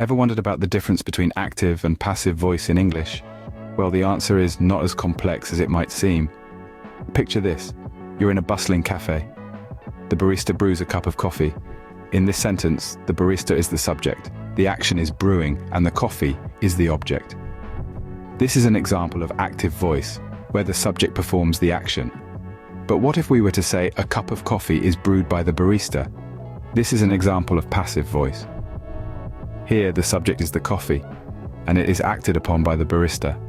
Ever wondered about the difference between active and passive voice in English? Well, the answer is not as complex as it might seem. Picture this. You're in a bustling cafe. The barista brews a cup of coffee. In this sentence, the barista is the subject, the action is brewing, and the coffee is the object. This is an example of active voice, where the subject performs the action. But what if we were to say a cup of coffee is brewed by the barista? This is an example of passive voice. Here, the subject is the coffee, and it is acted upon by the barista.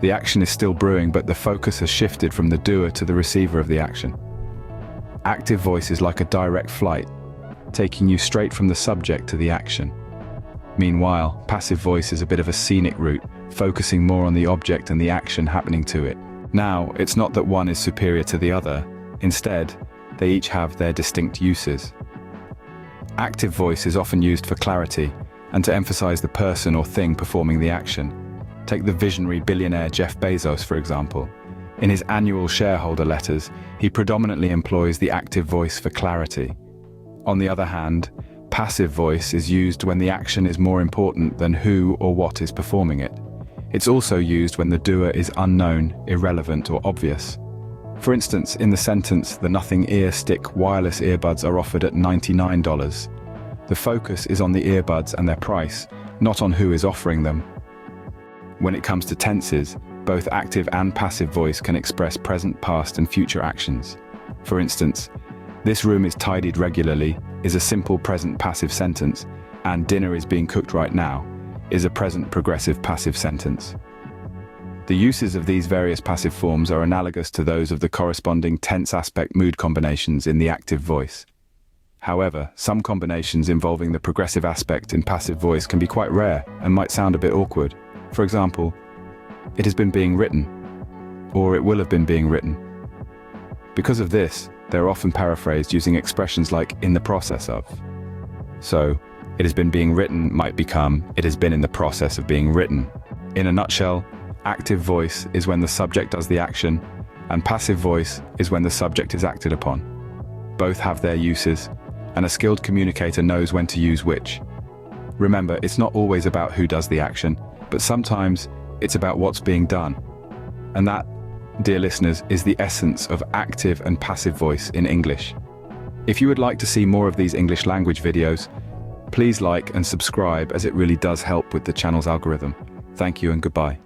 The action is still brewing, but the focus has shifted from the doer to the receiver of the action. Active voice is like a direct flight, taking you straight from the subject to the action. Meanwhile, passive voice is a bit of a scenic route, focusing more on the object and the action happening to it. Now, it's not that one is superior to the other. Instead, they each have their distinct uses. Active voice is often used for clarity and to emphasize the person or thing performing the action. Take the visionary billionaire Jeff Bezos, for example. In his annual shareholder letters, he predominantly employs the active voice for clarity. On the other hand, passive voice is used when the action is more important than who or what is performing it. It's also used when the doer is unknown, irrelevant, or obvious. For instance, in the sentence, the Nothing Ear Stick wireless earbuds are offered at $99. The focus is on the earbuds and their price, not on who is offering them. When it comes to tenses, both active and passive voice can express present, past, and future actions. For instance, this room is tidied regularly is a simple present passive sentence, and dinner is being cooked right now is a present progressive passive sentence. The uses of these various passive forms are analogous to those of the corresponding tense aspect mood combinations in the active voice. However, some combinations involving the progressive aspect in passive voice can be quite rare and might sound a bit awkward. For example, it has been being written, or it will have been being written. Because of this, they're often paraphrased using expressions like in the process of. So, it has been being written might become it has been in the process of being written. In a nutshell, active voice is when the subject does the action, and passive voice is when the subject is acted upon. Both have their uses, and a skilled communicator knows when to use which. Remember, it's not always about who does the action, but sometimes it's about what's being done. And that, dear listeners, is the essence of active and passive voice in English. If you would like to see more of these English language videos, please like and subscribe, as it really does help with the channel's algorithm. Thank you and goodbye.